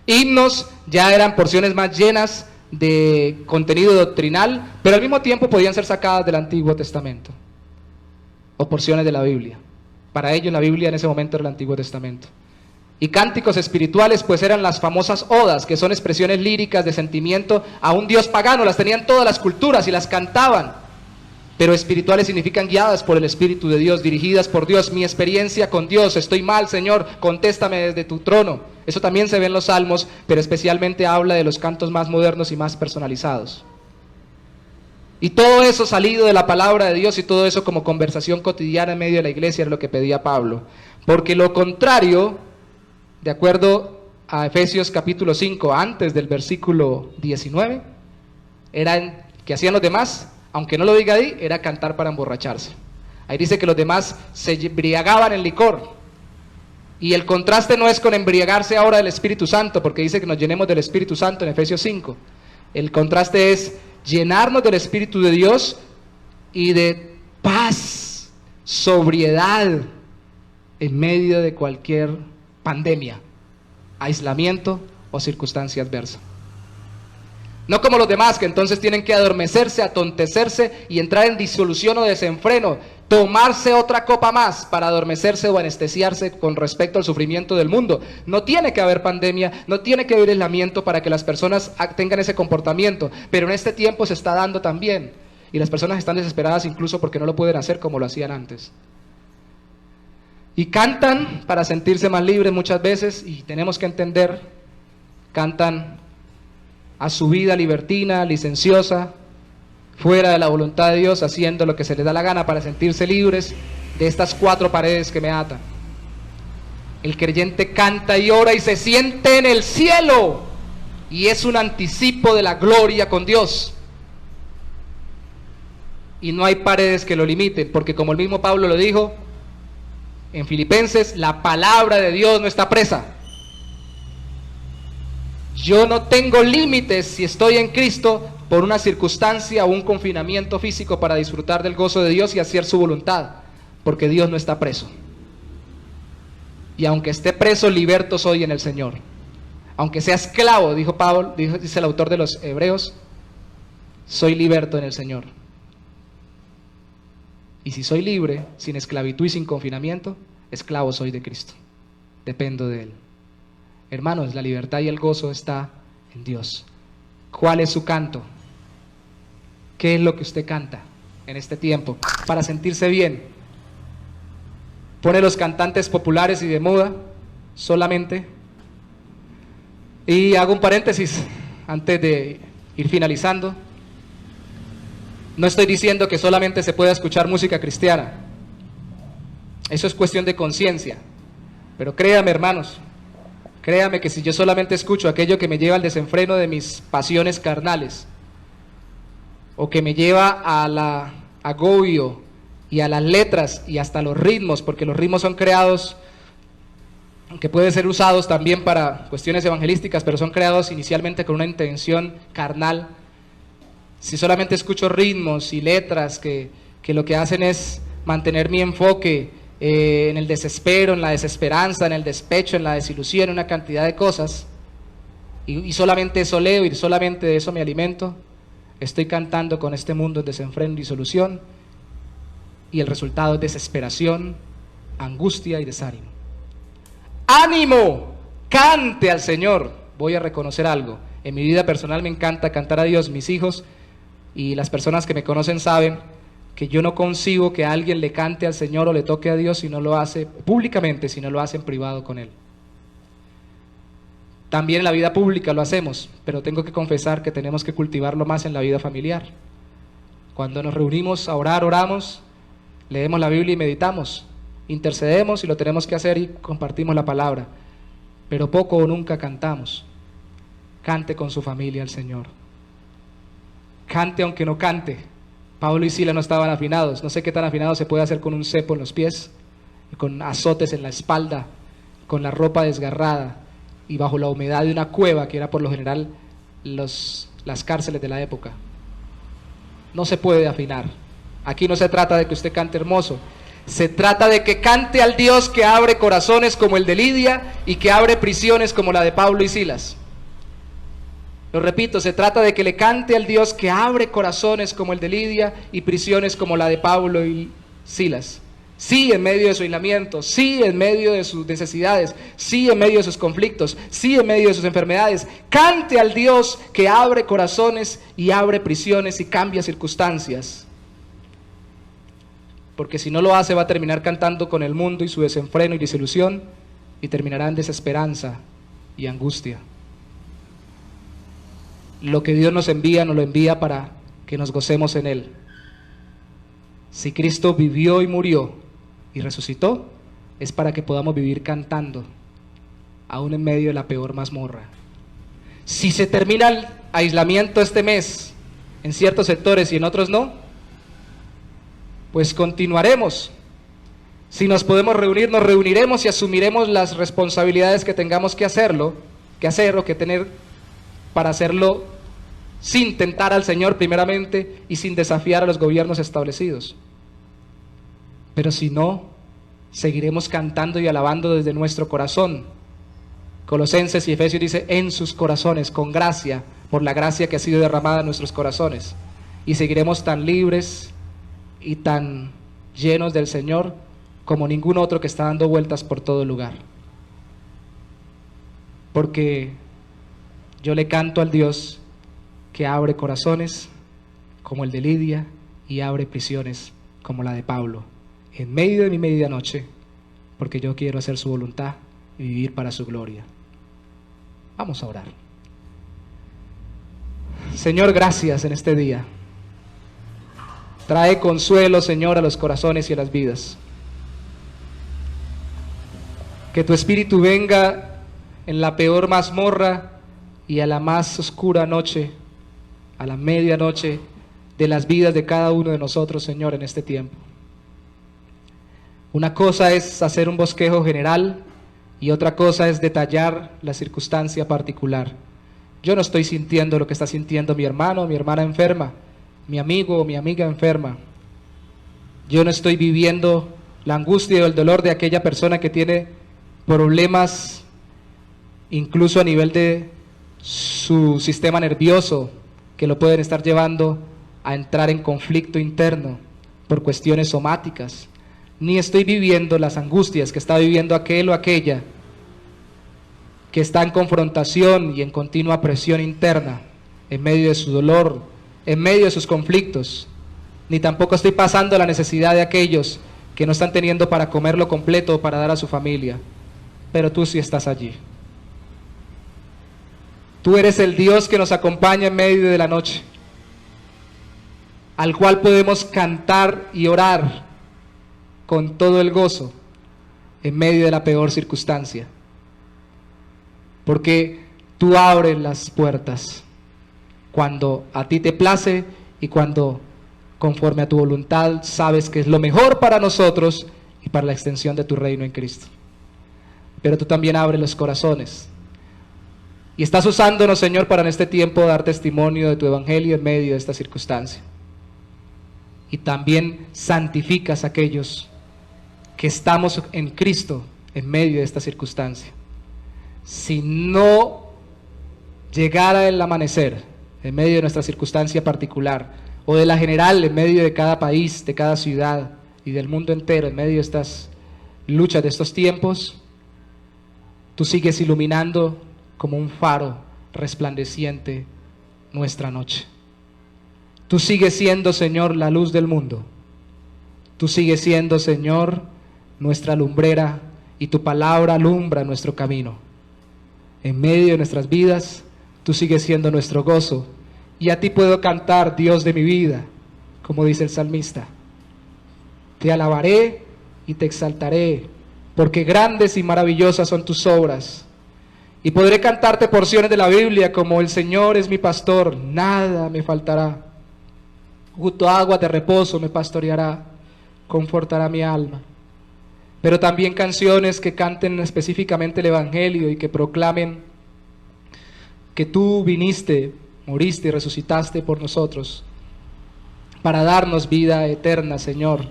Himnos ya eran porciones más llenas de contenido doctrinal, pero al mismo tiempo podían ser sacadas del Antiguo Testamento, o porciones de la Biblia. Para ellos la Biblia en ese momento era el Antiguo Testamento. Y cánticos espirituales pues eran las famosas odas, que son expresiones líricas de sentimiento a un Dios pagano. Las tenían todas las culturas y las cantaban. Pero espirituales significan guiadas por el Espíritu de Dios, dirigidas por Dios. Mi experiencia con Dios, estoy mal, Señor, contéstame desde tu trono. Eso también se ve en los salmos, pero especialmente habla de los cantos más modernos y más personalizados. Y todo eso salido de la palabra de Dios y todo eso como conversación cotidiana en medio de la iglesia era lo que pedía Pablo. Porque lo contrario, de acuerdo a Efesios capítulo 5, antes del versículo 19, era que hacían los demás, aunque no lo diga ahí, era cantar para emborracharse. Ahí dice que los demás se embriagaban en licor. Y el contraste no es con embriagarse ahora del Espíritu Santo, porque dice que nos llenemos del Espíritu Santo en Efesios 5. El contraste es llenarnos del Espíritu de Dios y de paz, sobriedad en medio de cualquier pandemia, aislamiento o circunstancia adversa. No como los demás, que entonces tienen que adormecerse, atontecerse y entrar en disolución o desenfreno, tomarse otra copa más para adormecerse o anestesiarse con respecto al sufrimiento del mundo. No tiene que haber pandemia, no tiene que haber aislamiento para que las personas tengan ese comportamiento, pero en este tiempo se está dando también, y las personas están desesperadas incluso porque no lo pueden hacer como lo hacían antes. Y cantan para sentirse más libres muchas veces, y tenemos que entender, cantan a su vida libertina, licenciosa, fuera de la voluntad de Dios, haciendo lo que se les da la gana para sentirse libres de estas cuatro paredes que me atan. El creyente canta y ora y se siente en el cielo, y es un anticipo de la gloria con Dios. Y no hay paredes que lo limiten, porque como el mismo Pablo lo dijo en Filipenses, la palabra de Dios no está presa. Yo no tengo límites si estoy en Cristo por una circunstancia o un confinamiento físico para disfrutar del gozo de Dios y hacer su voluntad, porque Dios no está preso. Y aunque esté preso, liberto soy en el Señor. Aunque sea esclavo, dijo Pablo, dice el autor de los Hebreos, soy liberto en el Señor. Y si soy libre, sin esclavitud y sin confinamiento, esclavo soy de Cristo. Dependo de Él. Hermanos, la libertad y el gozo está en Dios. ¿Cuál es su canto? ¿Qué es lo que usted canta en este tiempo para sentirse bien? ¿Pone los cantantes populares y de moda solamente? Y hago un paréntesis antes de ir finalizando. No estoy diciendo que solamente se pueda escuchar música cristiana. Eso es cuestión de conciencia. Pero créame, hermanos, créame que si yo solamente escucho aquello que me lleva al desenfreno de mis pasiones carnales, o que me lleva al agobio y a las letras y hasta los ritmos, porque los ritmos son creados, que pueden ser usados también para cuestiones evangelísticas, pero son creados inicialmente con una intención carnal. Si solamente escucho ritmos y letras que lo que hacen es mantener mi enfoque en el desespero, en la desesperanza, en el despecho, en la desilusión, en una cantidad de cosas, y solamente eso leo y solamente de eso me alimento, estoy cantando con este mundo en desenfreno y disolución, y el resultado es desesperación, angustia y desánimo. ¡Ánimo! ¡Cante al Señor! Voy a reconocer algo. En mi vida personal me encanta cantar a Dios. Mis hijos y las personas que me conocen saben que yo no concibo que alguien le cante al Señor o le toque a Dios si no lo hace públicamente, si no lo hace en privado con Él. También en la vida pública lo hacemos, pero tengo que confesar que tenemos que cultivarlo más en la vida familiar. Cuando nos reunimos a orar, oramos, leemos la Biblia y meditamos, intercedemos y lo tenemos que hacer y compartimos la palabra, pero poco o nunca cantamos. Cante con su familia al Señor. Cante aunque no cante. Pablo y Silas no estaban afinados. No sé qué tan afinado se puede hacer con un cepo en los pies, con azotes en la espalda, con la ropa desgarrada y bajo la humedad de una cueva, que era por lo general las cárceles de la época. No se puede afinar. Aquí no se trata de que usted cante hermoso, se trata de que cante al Dios que abre corazones como el de Lidia y que abre prisiones como la de Pablo y Silas. Lo repito, se trata de que le cante al Dios que abre corazones como el de Lidia y prisiones como la de Pablo y Silas. Sí, en medio de su aislamiento, sí, en medio de sus necesidades, sí, en medio de sus conflictos, sí, en medio de sus enfermedades. Cante al Dios que abre corazones y abre prisiones y cambia circunstancias. Porque si no lo hace, va a terminar cantando con el mundo y su desenfreno y desilusión, y terminará en desesperanza y angustia. Lo que Dios nos lo envía para que nos gocemos en Él. Si Cristo vivió y murió y resucitó, es para que podamos vivir cantando, aún en medio de la peor mazmorra. Si se termina el aislamiento este mes, en ciertos sectores y en otros no, pues continuaremos. Si nos podemos reunir, nos reuniremos y asumiremos las responsabilidades que tengamos que hacer o que tener para hacerlo sin tentar al Señor primeramente y sin desafiar a los gobiernos establecidos. Pero si no, seguiremos cantando y alabando desde nuestro corazón. Colosenses y Efesios dice, en sus corazones, con gracia, por la gracia que ha sido derramada en nuestros corazones. Y seguiremos tan libres y tan llenos del Señor como ningún otro que está dando vueltas por todo lugar. Porque yo le canto al Dios que abre corazones como el de Lidia y abre prisiones como la de Pablo, en medio de mi medianoche, porque yo quiero hacer su voluntad y vivir para su gloria. Vamos a orar. Señor, gracias en este día. Trae consuelo, Señor, a los corazones y a las vidas. Que tu Espíritu venga en la peor mazmorra y a la más oscura noche, a la medianoche de las vidas de cada uno de nosotros, Señor, en este tiempo. Una cosa es hacer un bosquejo general y otra cosa es detallar la circunstancia particular. Yo no estoy sintiendo lo que está sintiendo mi hermano o mi hermana enferma, mi amigo o mi amiga enferma. Yo no estoy viviendo la angustia o el dolor de aquella persona que tiene problemas incluso a nivel de su sistema nervioso, que lo pueden estar llevando a entrar en conflicto interno por cuestiones somáticas, ni estoy viviendo las angustias que está viviendo aquel o aquella que está en confrontación y en continua presión interna, en medio de su dolor, en medio de sus conflictos, ni tampoco estoy pasando la necesidad de aquellos que no están teniendo para comerlo completo o para dar a su familia, pero tú sí estás allí. Tú eres el Dios que nos acompaña en medio de la noche, al cual podemos cantar y orar con todo el gozo en medio de la peor circunstancia, porque tú abres las puertas cuando a ti te place y cuando conforme a tu voluntad sabes que es lo mejor para nosotros y para la extensión de tu reino en Cristo. Pero tú también abres los corazones y estás usándonos, Señor, para en este tiempo dar testimonio de tu evangelio en medio de esta circunstancia. Y también santificas a aquellos que estamos en Cristo en medio de esta circunstancia. Si no llegara el amanecer en medio de nuestra circunstancia particular, o de la general en medio de cada país, de cada ciudad y del mundo entero, en medio de estas luchas de estos tiempos, tú sigues iluminando como un faro resplandeciente nuestra noche. Tú sigues siendo, Señor, la luz del mundo. Tú sigues siendo, Señor, nuestra lumbrera, y tu palabra alumbra nuestro camino. En medio de nuestras vidas, tú sigues siendo nuestro gozo, y a ti puedo cantar, Dios de mi vida, como dice el salmista. Te alabaré y te exaltaré, porque grandes y maravillosas son tus obras. Y podré cantarte porciones de la Biblia como el Señor es mi pastor, nada me faltará. Junto a agua de reposo me pastoreará, confortará mi alma. Pero también canciones que canten específicamente el Evangelio y que proclamen que tú viniste, moriste y resucitaste por nosotros para darnos vida eterna, Señor.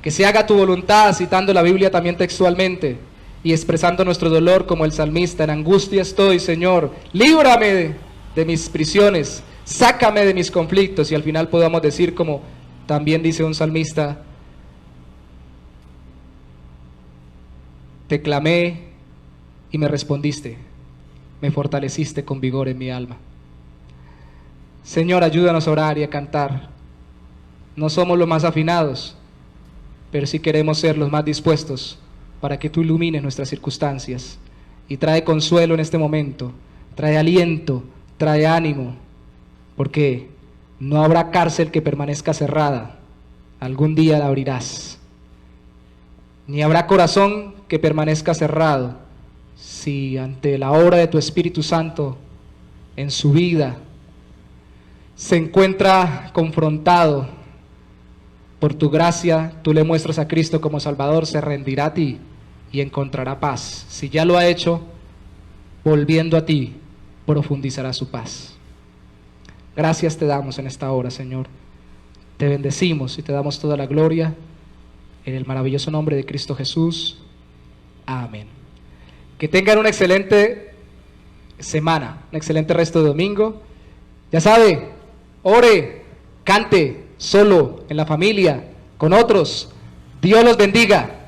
Que se haga tu voluntad, citando la Biblia también textualmente y expresando nuestro dolor como el salmista. En angustia estoy, Señor, líbrame de mis prisiones, sácame de mis conflictos, y al final podamos decir, como también dice un salmista: te clamé y me respondiste, me fortaleciste con vigor en mi alma. Señor, ayúdanos a orar y a cantar. No somos los más afinados, pero sí queremos ser los más dispuestos para que tú ilumines nuestras circunstancias y trae consuelo en este momento, trae aliento, trae ánimo, porque no habrá cárcel que permanezca cerrada, algún día la abrirás, ni habrá corazón que permanezca cerrado si ante la obra de tu Espíritu Santo en su vida se encuentra confrontado. Por tu gracia, tú le muestras a Cristo como Salvador, se rendirá a ti y encontrará paz. Si ya lo ha hecho, volviendo a ti, profundizará su paz. Gracias te damos en esta hora, Señor. Te bendecimos y te damos toda la gloria en el maravilloso nombre de Cristo Jesús. Amén. Que tengan una excelente semana, un excelente resto de domingo. Ya sabe, ore, cante, solo, en la familia, con otros. Dios los bendiga.